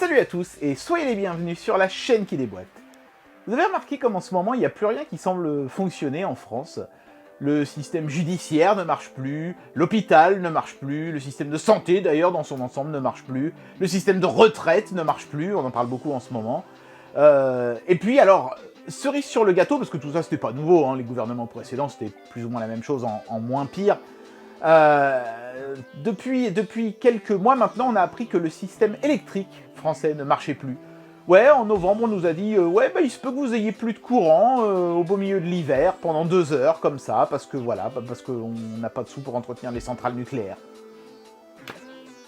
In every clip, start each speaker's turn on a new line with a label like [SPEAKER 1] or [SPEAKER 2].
[SPEAKER 1] Salut à tous et soyez les bienvenus sur la chaîne qui déboîte. Vous avez remarqué comme en ce moment il n'y a plus rien qui semble fonctionner en France. Le système judiciaire ne marche plus, l'hôpital ne marche plus, le système de santé d'ailleurs dans son ensemble ne marche plus, le système de retraite ne marche plus, on en parle beaucoup en ce moment. Et puis alors, cerise sur le gâteau, parce que tout ça c'était pas nouveau, hein, les gouvernements précédents c'était plus ou moins la même chose en moins pire. Depuis quelques mois maintenant, on a appris que le système électrique français ne marchait plus. Ouais, en novembre, on nous a dit ouais, bah, il se peut que vous ayez plus de courant au beau milieu de l'hiver, pendant 2 heures, comme ça, parce que voilà, parce qu'on n'a pas de sous pour entretenir les centrales nucléaires.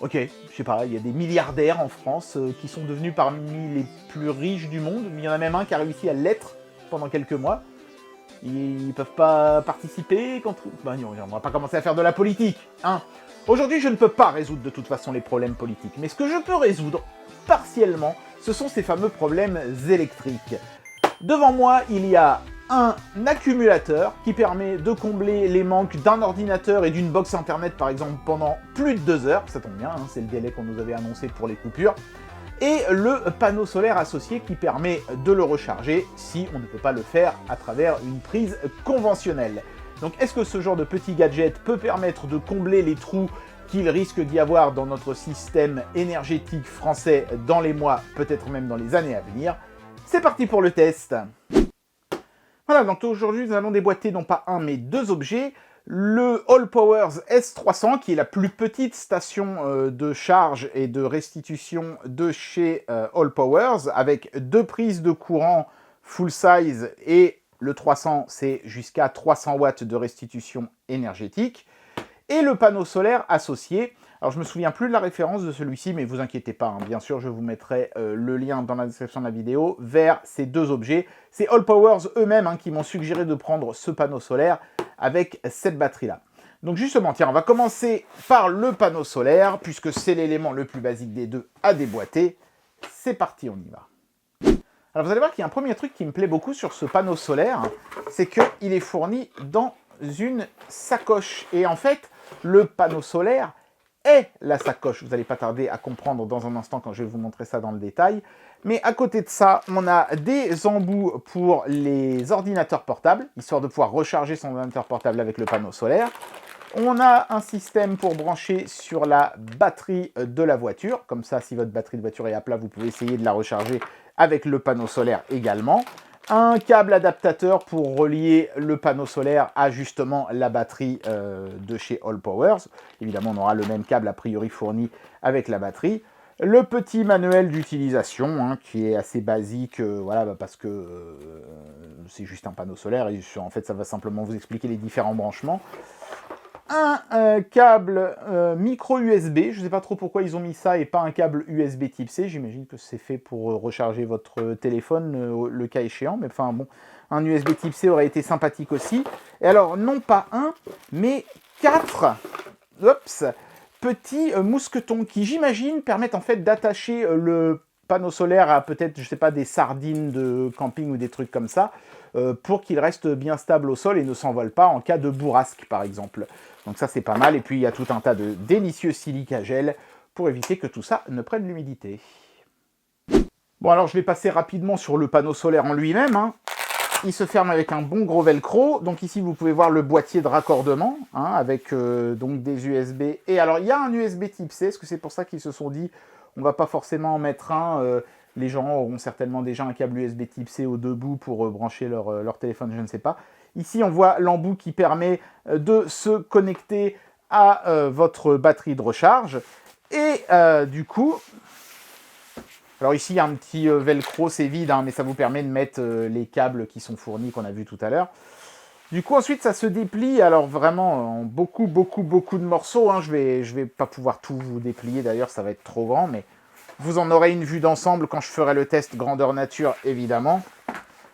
[SPEAKER 1] Ok, je sais pas, il y a des milliardaires en France qui sont devenus parmi les plus riches du monde. Il y en a même un qui a réussi à l'être pendant quelques mois. Ils peuvent pas participer contre... Ben non, on va pas commencer à faire de la politique, hein. Aujourd'hui, je ne peux pas résoudre de toute façon les problèmes politiques, mais ce que je peux résoudre, partiellement, ce sont ces fameux problèmes électriques. Devant moi, il y a un accumulateur qui permet de combler les manques d'un ordinateur et d'une box internet, par exemple, pendant plus de 2 heures. Ça tombe bien, hein, c'est le délai qu'on nous avait annoncé pour les coupures. Et le panneau solaire associé qui permet de le recharger si on ne peut pas le faire à travers une prise conventionnelle. Donc est-ce que ce genre de petit gadget peut permettre de combler les trous qu'il risque d'y avoir dans notre système énergétique français dans les mois, peut-être même dans les années à venir? C'est parti pour le test. Voilà, donc aujourd'hui nous allons déboîter non pas un mais 2 objets. Le Allpowers S300, qui est la plus petite station de charge et de restitution de chez Allpowers, avec 2 prises de courant full size, et le 300, c'est jusqu'à 300 watts de restitution énergétique, et le panneau solaire associé. Alors je me souviens plus de la référence de celui-ci, mais vous inquiétez pas, hein, bien sûr je vous mettrai le lien dans la description de la vidéo vers ces 2 objets. C'est Allpowers eux-mêmes qui m'ont suggéré de prendre ce panneau solaire avec cette batterie-là. Donc justement, tiens, on va commencer par le panneau solaire, puisque c'est l'élément le plus basique des deux à déboîter. C'est parti, on y va. Alors vous allez voir qu'il y a un premier truc qui me plaît beaucoup sur ce panneau solaire, c'est qu'il est fourni dans une sacoche. Et en fait, le panneau solaire est la sacoche. Vous n'allez pas tarder à comprendre dans un instant quand je vais vous montrer ça dans le détail. Mais à côté de ça, on a des embouts pour les ordinateurs portables, histoire de pouvoir recharger son ordinateur portable avec le panneau solaire. On a un système pour brancher sur la batterie de la voiture. Comme ça, si votre batterie de voiture est à plat, vous pouvez essayer de la recharger avec le panneau solaire également. Un câble adaptateur pour relier le panneau solaire à justement la batterie de chez Allpowers. Évidemment, on aura le même câble a priori fourni avec la batterie. Le petit manuel d'utilisation qui est assez basique, voilà, parce que c'est juste un panneau solaire et en fait ça va simplement vous expliquer les différents branchements. Un câble micro USB, je ne sais pas trop pourquoi ils ont mis ça et pas un câble USB type C, j'imagine que c'est fait pour recharger votre téléphone le cas échéant, mais enfin bon, un USB type C aurait été sympathique aussi. Et alors non pas un, mais 4 petits mousquetons qui j'imagine permettent en fait d'attacher le panneau solaire à peut-être, je sais pas, des sardines de camping ou des trucs comme ça, pour qu'il reste bien stable au sol et ne s'envole pas en cas de bourrasque par exemple. Donc ça c'est pas mal, et puis il y a tout un tas de délicieux silica à gel pour éviter que tout ça ne prenne l'humidité. Bon alors je vais passer rapidement sur le panneau solaire en lui-même. Il se ferme avec un bon gros velcro, donc ici vous pouvez voir le boîtier de raccordement, avec donc des USB, et alors il y a un USB type C, est-ce que c'est pour ça qu'ils se sont dit on va pas forcément en mettre un, les gens auront certainement déjà un câble USB type C aux 2 bouts pour brancher leur téléphone, je ne sais pas. Ici on voit l'embout qui permet de se connecter à votre batterie de recharge, et du coup... Alors ici, il y a un petit velcro, c'est vide, mais ça vous permet de mettre les câbles qui sont fournis, qu'on a vu tout à l'heure. Du coup, ensuite, ça se déplie, alors vraiment, en beaucoup de morceaux. Je vais pas pouvoir tout vous déplier, d'ailleurs, ça va être trop grand, mais vous en aurez une vue d'ensemble quand je ferai le test grandeur nature, évidemment.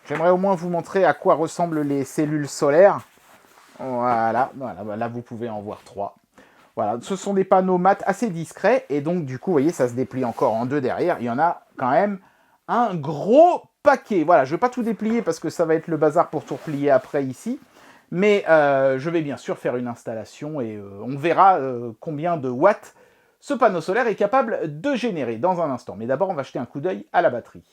[SPEAKER 1] J'aimerais au moins vous montrer à quoi ressemblent les cellules solaires. Voilà, là, vous pouvez en voir 3. Voilà, ce sont des panneaux mat assez discrets, et donc du coup, vous voyez, ça se déplie encore en 2 derrière. Il y en a quand même un gros paquet. Voilà, je ne vais pas tout déplier parce que ça va être le bazar pour tout replier après ici. Mais je vais bien sûr faire une installation et on verra combien de watts ce panneau solaire est capable de générer dans un instant. Mais d'abord, on va jeter un coup d'œil à la batterie.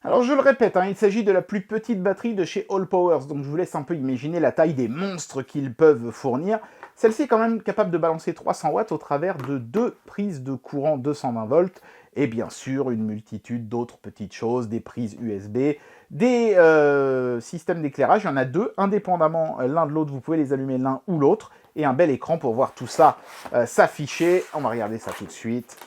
[SPEAKER 1] Alors je le répète, il s'agit de la plus petite batterie de chez All Powers, donc je vous laisse un peu imaginer la taille des monstres qu'ils peuvent fournir. Celle-ci est quand même capable de balancer 300 watts au travers de 2 prises de courant 220 volts, et bien sûr une multitude d'autres petites choses, des prises USB, des systèmes d'éclairage, il y en a 2, indépendamment l'un de l'autre, vous pouvez les allumer l'un ou l'autre, et un bel écran pour voir tout ça s'afficher. On va regarder ça tout de suite.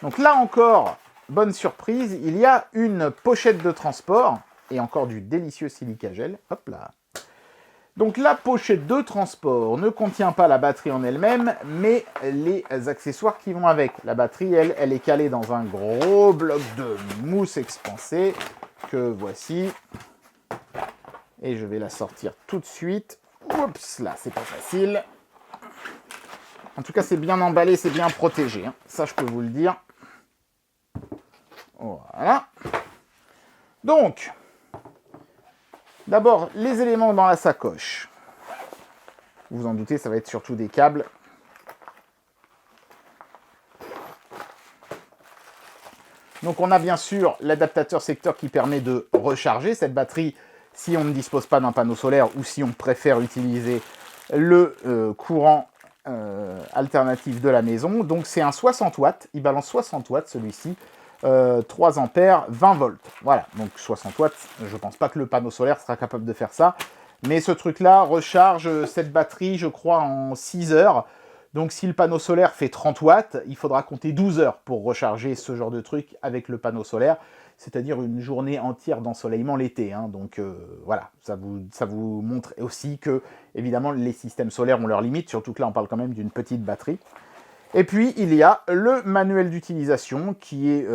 [SPEAKER 1] Donc là encore, bonne surprise, il y a une pochette de transport, et encore du délicieux silica gel, hop là. Donc la pochette de transport ne contient pas la batterie en elle-même, mais les accessoires qui vont avec. La batterie, elle est calée dans un gros bloc de mousse expansée, que voici. Et je vais la sortir tout de suite. Oups, là, c'est pas facile. En tout cas, c'est bien emballé, c'est bien protégé, ça je peux vous le dire. Voilà. Donc, d'abord, les éléments dans la sacoche. Vous vous en doutez, ça va être surtout des câbles. Donc, on a bien sûr l'adaptateur secteur qui permet de recharger cette batterie si on ne dispose pas d'un panneau solaire ou si on préfère utiliser le courant alternatif de la maison. Donc, c'est un 60 watts. Il balance 60 watts, celui-ci. 3 ampères, 20 volts. Voilà, donc 60 watts, je ne pense pas que le panneau solaire sera capable de faire ça. Mais ce truc-là recharge cette batterie, je crois, en 6 heures. Donc si le panneau solaire fait 30 watts, il faudra compter 12 heures pour recharger ce genre de truc avec le panneau solaire. C'est-à-dire une journée entière d'ensoleillement l'été. Donc voilà, ça vous montre aussi que, évidemment, les systèmes solaires ont leurs limites. Surtout que là, on parle quand même d'une petite batterie. Et puis, il y a le manuel d'utilisation qui est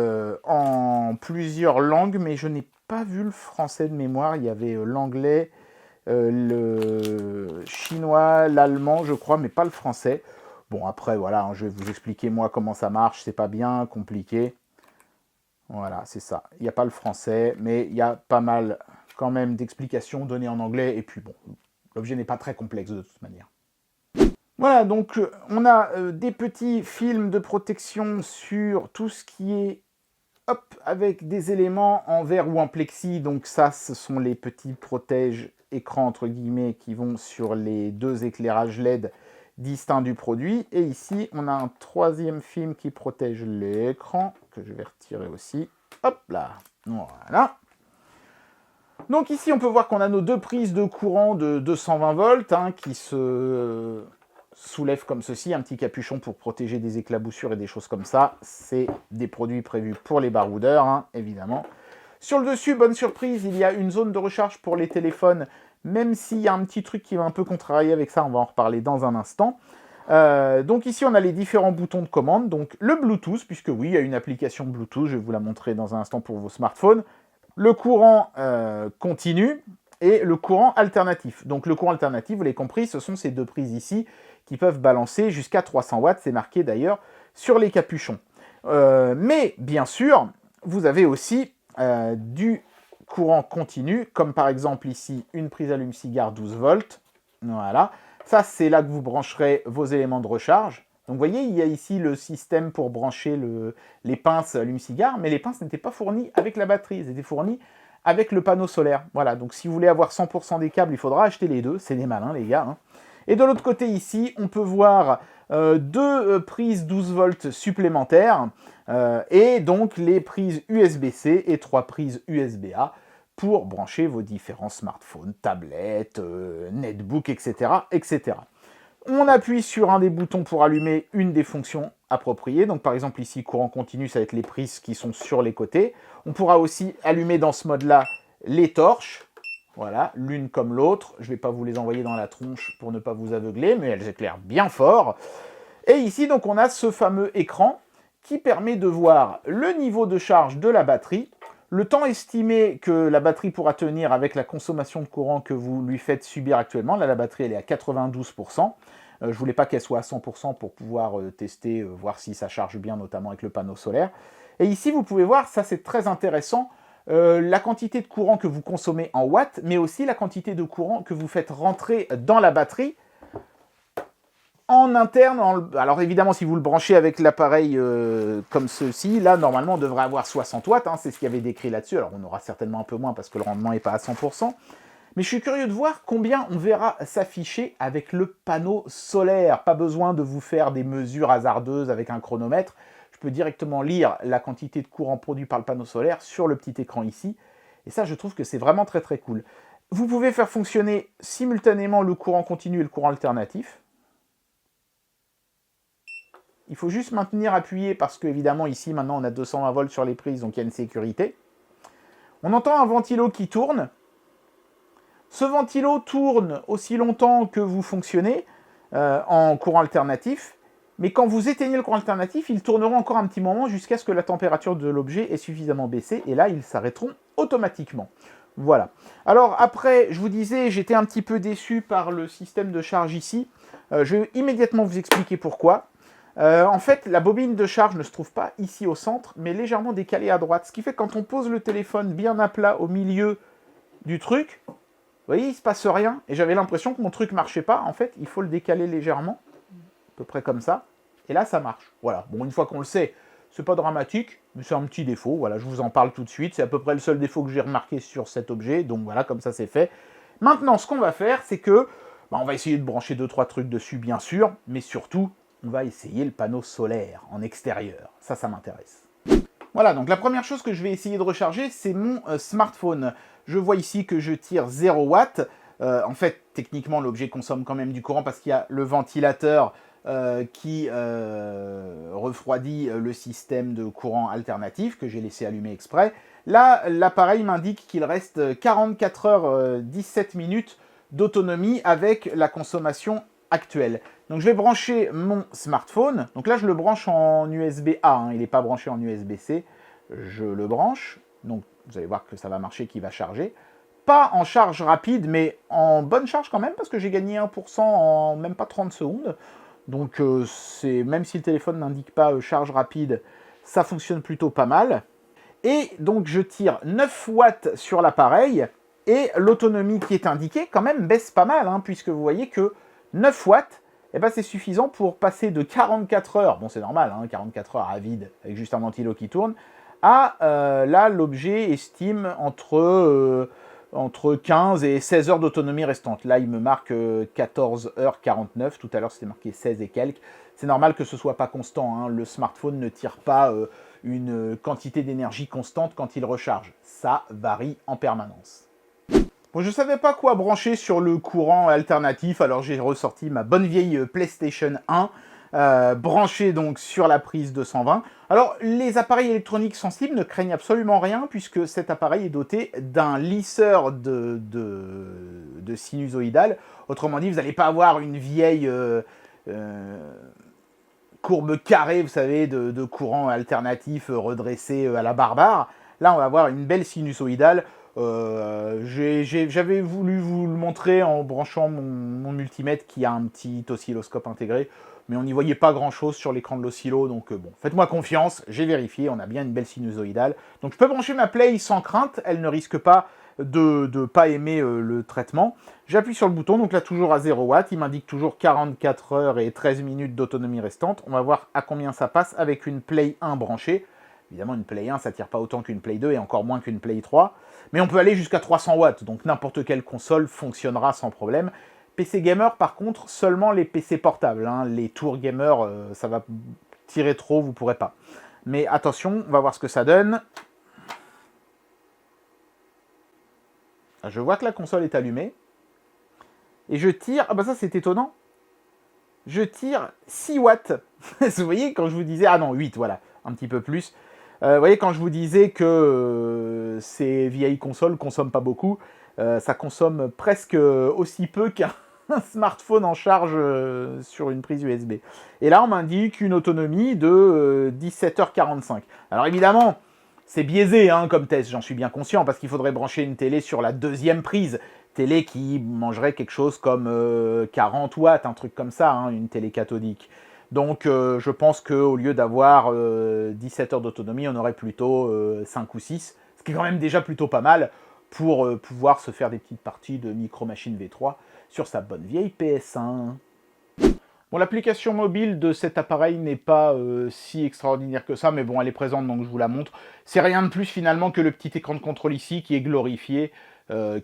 [SPEAKER 1] en plusieurs langues, mais je n'ai pas vu le français de mémoire. Il y avait l'anglais, le chinois, l'allemand, je crois, mais pas le français. Bon, après, voilà, je vais vous expliquer, moi, comment ça marche. C'est pas bien compliqué. Voilà, c'est ça. Il n'y a pas le français, mais il y a pas mal, quand même, d'explications données en anglais. Et puis, bon, l'objet n'est pas très complexe de toute manière. Voilà, donc on a des petits films de protection sur tout ce qui est avec des éléments en verre ou en plexi. Donc ça, ce sont les petits protèges écrans entre guillemets qui vont sur les 2 éclairages LED distincts du produit. Et ici, on a un 3e film qui protège l'écran, que je vais retirer aussi. Hop là, voilà. Donc ici, on peut voir qu'on a nos 2 prises de courant de 220 volts qui se soulève comme ceci, un petit capuchon pour protéger des éclaboussures et des choses comme ça. C'est des produits prévus pour les baroudeurs, évidemment. Sur le dessus, bonne surprise, il y a une zone de recharge pour les téléphones, même s'il y a un petit truc qui va un peu contrarier avec ça, on va en reparler dans un instant. Donc ici, on a les différents boutons de commande. Donc le Bluetooth, puisque oui, il y a une application Bluetooth, je vais vous la montrer dans un instant pour vos smartphones. Le courant continu et le courant alternatif. Donc le courant alternatif, vous l'avez compris, ce sont ces 2 prises ici qui peuvent balancer jusqu'à 300 watts, c'est marqué d'ailleurs sur les capuchons. Mais bien sûr, vous avez aussi du courant continu, comme par exemple ici une prise allume-cigare 12 volts. Voilà, ça c'est là que vous brancherez vos éléments de recharge. Donc vous voyez, il y a ici le système pour brancher les pinces allume-cigare, mais les pinces n'étaient pas fournies avec la batterie, elles étaient fournies avec le panneau solaire. Voilà, donc si vous voulez avoir 100% des câbles, il faudra acheter les 2, c'est des malins les gars. Et de l'autre côté ici, on peut voir 2 prises 12 volts supplémentaires et donc les prises USB-C et 3 prises USB-A pour brancher vos différents smartphones, tablettes, netbooks, etc., etc. On appuie sur un des boutons pour allumer une des fonctions appropriées. Donc par exemple ici, courant continu, ça va être les prises qui sont sur les côtés. On pourra aussi allumer dans ce mode-là les torches. Voilà, l'une comme l'autre. Je ne vais pas vous les envoyer dans la tronche pour ne pas vous aveugler, mais elles éclairent bien fort. Et ici, donc, on a ce fameux écran qui permet de voir le niveau de charge de la batterie, le temps estimé que la batterie pourra tenir avec la consommation de courant que vous lui faites subir actuellement. Là, la batterie, elle est à 92%. Je ne voulais pas qu'elle soit à 100% pour pouvoir tester, voir si ça charge bien, notamment avec le panneau solaire. Et ici, vous pouvez voir, ça c'est très intéressant, la quantité de courant que vous consommez en watts, mais aussi la quantité de courant que vous faites rentrer dans la batterie en interne, alors évidemment, si vous le branchez avec l'appareil comme ceci, là, normalement, on devrait avoir 60 watts, hein, c'est ce qu'il y avait décrit là-dessus. Alors, on aura certainement un peu moins parce que le rendement n'est pas à 100%. Mais je suis curieux de voir combien on verra s'afficher avec le panneau solaire. Pas besoin de vous faire des mesures hasardeuses avec un chronomètre. Je peux directement lire la quantité de courant produit par le panneau solaire sur le petit écran ici. Et ça, je trouve que c'est vraiment très très cool. Vous pouvez faire fonctionner simultanément le courant continu et le courant alternatif. Il faut juste maintenir appuyé parce que, évidemment, ici, maintenant, on a 220 volts sur les prises, donc il y a une sécurité. On entend un ventilo qui tourne. Ce ventilo tourne aussi longtemps que vous fonctionnez en courant alternatif, mais quand vous éteignez le courant alternatif, ils tourneront encore un petit moment jusqu'à ce que la température de l'objet ait suffisamment baissé, et là, ils s'arrêteront automatiquement. Voilà. Alors après, je vous disais, j'étais un petit peu déçu par le système de charge ici. Je vais immédiatement vous expliquer pourquoi. En fait, la bobine de charge ne se trouve pas ici au centre, mais légèrement décalée à droite, ce qui fait que quand on pose le téléphone bien à plat au milieu du truc, vous voyez, il ne se passe rien, et j'avais l'impression que mon truc ne marchait pas. En fait, il faut le décaler légèrement, à peu près comme ça, et là, ça marche. Voilà, bon, une fois qu'on le sait, c'est pas dramatique, mais c'est un petit défaut, voilà, je vous en parle tout de suite, c'est à peu près le seul défaut que j'ai remarqué sur cet objet, donc voilà, comme ça, c'est fait. Maintenant, ce qu'on va faire, c'est que, on va essayer de brancher 2-3 trucs dessus, bien sûr, mais surtout, on va essayer le panneau solaire en extérieur, ça m'intéresse. Voilà, donc la première chose que je vais essayer de recharger, c'est mon smartphone. Je vois ici que je tire 0 watts. En fait, techniquement, l'objet consomme quand même du courant parce qu'il y a le ventilateur qui refroidit le système de courant alternatif que j'ai laissé allumer exprès. Là, l'appareil m'indique qu'il reste 44 heures 17 minutes d'autonomie avec la consommation actuelle. Donc je vais brancher mon smartphone. Donc là, je le branche en USB-A, hein, il n'est pas branché en USB-C. Je le branche. Donc vous allez voir que ça va marcher, qu'il va charger. Pas en charge rapide, mais en bonne charge quand même, parce que j'ai gagné 1% en même pas 30 secondes. Donc même si le téléphone n'indique pas charge rapide, ça fonctionne plutôt pas mal. Et donc je tire 9 watts sur l'appareil, et l'autonomie qui est indiquée quand même baisse pas mal, hein, puisque vous voyez que 9 watts, eh ben, c'est suffisant pour passer de 44 heures, bon c'est normal, hein, 44 heures à vide, avec juste un ventilo qui tourne, à là l'objet estime entre 15 et 16 heures d'autonomie restante. Là il me marque 14h49, tout à l'heure c'était marqué 16 et quelques. C'est normal que ce soit pas constant, hein, le smartphone ne tire pas une quantité d'énergie constante quand il recharge, ça varie en permanence. Bon, je ne savais pas quoi brancher sur le courant alternatif, alors j'ai ressorti ma bonne vieille PlayStation 1, branchée donc sur la prise 220. Alors, les appareils électroniques sensibles ne craignent absolument rien, puisque cet appareil est doté d'un lisseur de sinusoïdal. Autrement dit, vous n'allez pas avoir une vieille courbe carrée, vous savez, de courant alternatif redressé à la barbare. Là, on va avoir une belle sinusoïdale. J'avais voulu vous le montrer en branchant mon multimètre qui a un petit oscilloscope intégré, mais on n'y voyait pas grand chose sur l'écran de l'oscillo, donc bon, faites-moi confiance, j'ai vérifié, on a bien une belle sinusoïdale. Donc je peux brancher ma Play sans crainte, elle ne risque pas de pas aimer le traitement. J'appuie sur le bouton, donc là toujours à 0 watts, il m'indique toujours 44 heures et 13 minutes d'autonomie restante. On va voir à combien ça passe avec une Play 1 branchée. Évidemment, une Play 1, ça tire pas autant qu'une Play 2 et encore moins qu'une Play 3. Mais on peut aller jusqu'à 300 watts, donc n'importe quelle console fonctionnera sans problème. PC gamer, par contre, seulement les PC portables. Hein. Les tours gamer, ça va tirer trop, vous pourrez pas. Mais attention, on va voir ce que ça donne. Je vois que la console est allumée. Et je tire... Ah bah ça, c'est étonnant. Je tire 6 watts. Vous voyez, quand je vous disais... Ah non, 8, voilà. Un petit peu plus. Vous voyez, quand je vous disais que ces vieilles consoles ne consomment pas beaucoup, ça consomme presque aussi peu qu'un smartphone en charge sur une prise USB. Et là, on m'indique une autonomie de 17h45. Alors évidemment, c'est biaisé hein, comme test, j'en suis bien conscient, parce qu'il faudrait brancher une télé sur la deuxième prise. Télé qui mangerait quelque chose comme 40 watts, un truc comme ça, hein, une télé cathodique. Donc je pense qu'au lieu d'avoir 17 heures d'autonomie, on aurait plutôt 5 ou 6, ce qui est quand même déjà plutôt pas mal pour pouvoir se faire des petites parties de Micro Machine V3 sur sa bonne vieille PS1. Bon, l'application mobile de cet appareil n'est pas si extraordinaire que ça, mais bon, elle est présente, donc je vous la montre. C'est rien de plus finalement que le petit écran de contrôle ici qui est glorifié,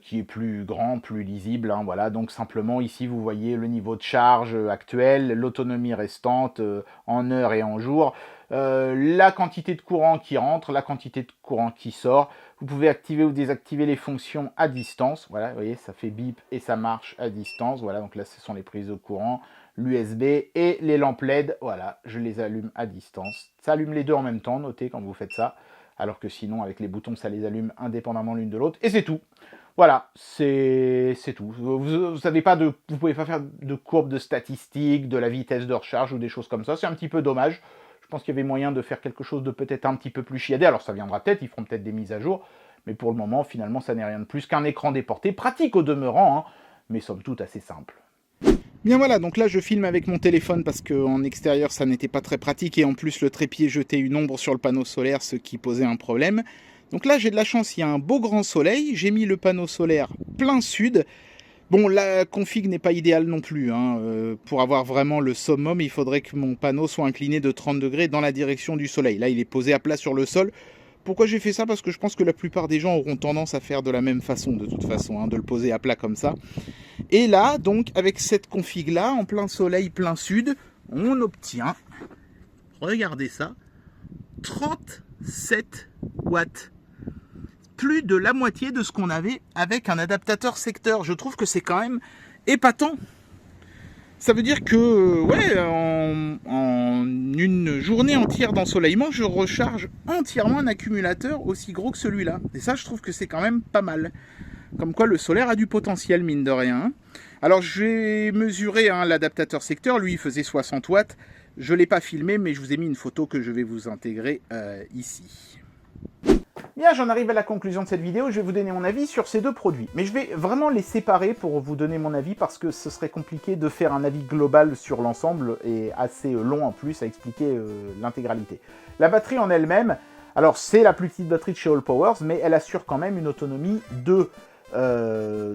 [SPEAKER 1] qui est plus grand, plus lisible. Hein, voilà, donc simplement ici, vous voyez le niveau de charge actuel, l'autonomie restante en heures et en jours, la quantité de courant qui rentre, la quantité de courant qui sort. Vous pouvez activer ou désactiver les fonctions à distance. Voilà, vous voyez, ça fait bip et ça marche à distance. Voilà, donc là, ce sont les prises de courant, l'USB et les lampes LED. Voilà, je les allume à distance. Ça allume les deux en même temps, notez quand vous faites ça. Alors que sinon, avec les boutons, ça les allume indépendamment l'une de l'autre. Et c'est tout. Voilà, c'est tout. Vous savez pas vous pouvez pas faire de courbe de statistiques, de la vitesse de recharge ou des choses comme ça. C'est un petit peu dommage. Je pense qu'il y avait moyen de faire quelque chose de peut-être un petit peu plus chiadé. Alors ça viendra peut-être, ils feront peut-être des mises à jour. Mais pour le moment, finalement, ça n'est rien de plus qu'un écran déporté. Pratique au demeurant, hein, mais somme toute assez simple. Bien voilà, donc là je filme avec mon téléphone parce qu'en extérieur ça n'était pas très pratique et en plus le trépied jetait une ombre sur le panneau solaire, ce qui posait un problème. Donc là j'ai de la chance, il y a un beau grand soleil, j'ai mis le panneau solaire plein sud. Bon, la config n'est pas idéale non plus, hein. Pour avoir vraiment le summum, il faudrait que mon panneau soit incliné de 30 degrés dans la direction du soleil. Là il est posé à plat sur le sol. Pourquoi j'ai fait ça? Parce que je pense que la plupart des gens auront tendance à faire de la même façon, de toute façon, hein, de le poser à plat comme ça. Et là, donc, avec cette config-là, en plein soleil, plein sud, on obtient, regardez ça, 37 watts. Plus de la moitié de ce qu'on avait avec un adaptateur secteur. Je trouve que c'est quand même épatant. Ça veut dire que, ouais, en une journée entière d'ensoleillement, je recharge entièrement un accumulateur aussi gros que celui-là. Et ça, je trouve que c'est quand même pas mal. Comme quoi, le solaire a du potentiel, mine de rien. Alors, j'ai mesuré l'adaptateur secteur. Lui, il faisait 60 watts. Je ne l'ai pas filmé, mais je vous ai mis une photo que je vais vous intégrer ici. Bien, j'en arrive à la conclusion de cette vidéo. Je vais vous donner mon avis sur ces deux produits. Mais je vais vraiment les séparer pour vous donner mon avis parce que ce serait compliqué de faire un avis global sur l'ensemble et assez long en plus à expliquer l'intégralité. La batterie en elle-même, alors c'est la plus petite batterie de chez Allpowers, mais elle assure quand même une autonomie de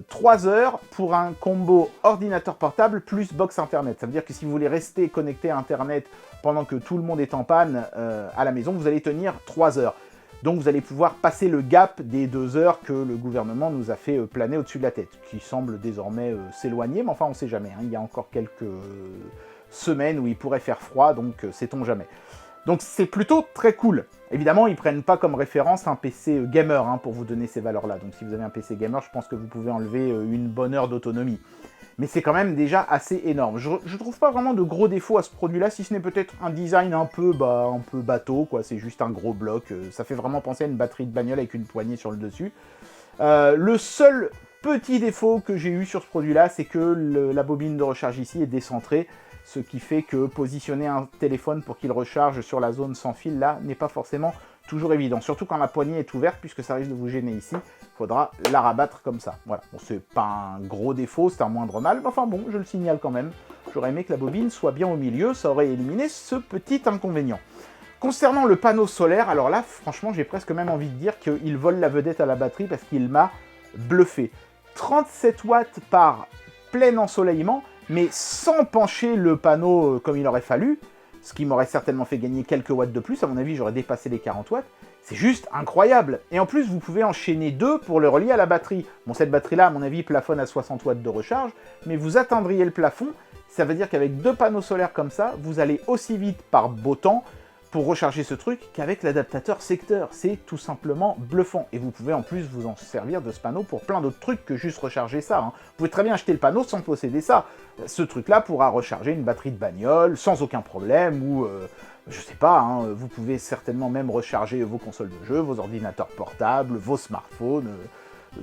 [SPEAKER 1] 3 heures pour un combo ordinateur portable plus box internet. Ça veut dire que si vous voulez rester connecté à internet pendant que tout le monde est en panne à la maison, vous allez tenir 3 heures. Donc vous allez pouvoir passer le gap des 2 heures que le gouvernement nous a fait planer au-dessus de la tête, qui semble désormais s'éloigner, mais enfin on ne sait jamais, hein. Il y a encore quelques semaines où il pourrait faire froid, donc sait-on jamais. Donc c'est plutôt très cool. Évidemment, ils ne prennent pas comme référence un PC gamer pour vous donner ces valeurs-là. Donc si vous avez un PC gamer, je pense que vous pouvez enlever une bonne heure d'autonomie. Mais c'est quand même déjà assez énorme. Je ne trouve pas vraiment de gros défauts à ce produit-là, si ce n'est peut-être un design un peu bateau, quoi. C'est juste un gros bloc. Ça fait vraiment penser à une batterie de bagnole avec une poignée sur le dessus. Le seul petit défaut que j'ai eu sur ce produit-là, c'est que la bobine de recharge ici est décentrée, ce qui fait que positionner un téléphone pour qu'il recharge sur la zone sans fil, là, n'est pas forcément toujours évident. Surtout quand la poignée est ouverte, puisque ça risque de vous gêner ici, il faudra la rabattre comme ça. Voilà, bon, c'est pas un gros défaut, c'est un moindre mal, mais enfin bon, je le signale quand même. J'aurais aimé que la bobine soit bien au milieu, ça aurait éliminé ce petit inconvénient. Concernant le panneau solaire, alors là, franchement, j'ai presque même envie de dire qu'il vole la vedette à la batterie parce qu'il m'a bluffé. 37 watts par plein ensoleillement, mais sans pencher le panneau comme il aurait fallu, ce qui m'aurait certainement fait gagner quelques watts de plus. À mon avis, j'aurais dépassé les 40 watts. C'est juste incroyable. Et en plus, vous pouvez enchaîner deux pour le relier à la batterie. Bon, cette batterie-là, à mon avis, plafonne à 60 watts de recharge, mais vous atteindriez le plafond. Ça veut dire qu'avec deux panneaux solaires comme ça, vous allez aussi vite par beau temps pour recharger ce truc qu'avec l'adaptateur secteur. C'est tout simplement bluffant. Et vous pouvez en plus vous en servir de ce panneau pour plein d'autres trucs que juste recharger ça. Vous pouvez très bien acheter le panneau sans posséder ça. Ce truc-là pourra recharger une batterie de bagnole sans aucun problème ou... je sais pas, vous pouvez certainement même recharger vos consoles de jeux, vos ordinateurs portables, vos smartphones,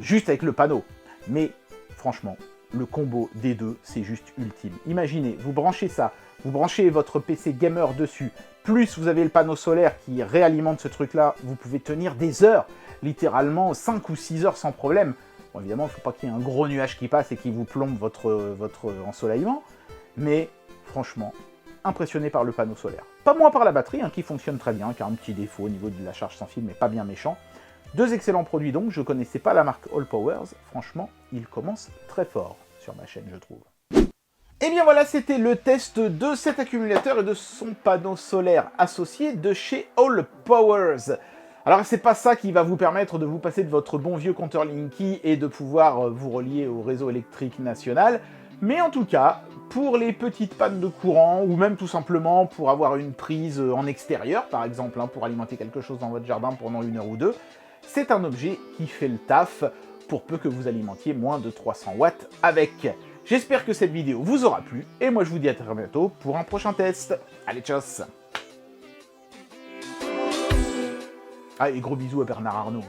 [SPEAKER 1] juste avec le panneau. Mais franchement, le combo des deux, c'est juste ultime. Imaginez, vous branchez ça, vous branchez votre PC gamer dessus, plus vous avez le panneau solaire qui réalimente ce truc-là, vous pouvez tenir des heures, littéralement 5 ou 6 heures sans problème. Bon, évidemment, il ne faut pas qu'il y ait un gros nuage qui passe et qui vous plombe votre ensoleillement, mais franchement, impressionné par le panneau solaire. Pas moins par la batterie, qui fonctionne très bien, qui a un petit défaut au niveau de la charge sans fil, mais pas bien méchant. Deux excellents produits donc, je connaissais pas la marque Allpowers, franchement, ils commencent très fort sur ma chaîne, je trouve. Et bien voilà, c'était le test de cet accumulateur et de son panneau solaire associé de chez All Powers. Alors c'est pas ça qui va vous permettre de vous passer de votre bon vieux compteur Linky et de pouvoir vous relier au réseau électrique national, mais en tout cas, pour les petites pannes de courant, ou même tout simplement pour avoir une prise en extérieur, par exemple, pour alimenter quelque chose dans votre jardin pendant 1 heure ou 2, c'est un objet qui fait le taf, pour peu que vous alimentiez moins de 300 watts avec. J'espère que cette vidéo vous aura plu, et moi je vous dis à très bientôt pour un prochain test. Allez, tchuss! Ah, et gros bisous à Bernard Arnault.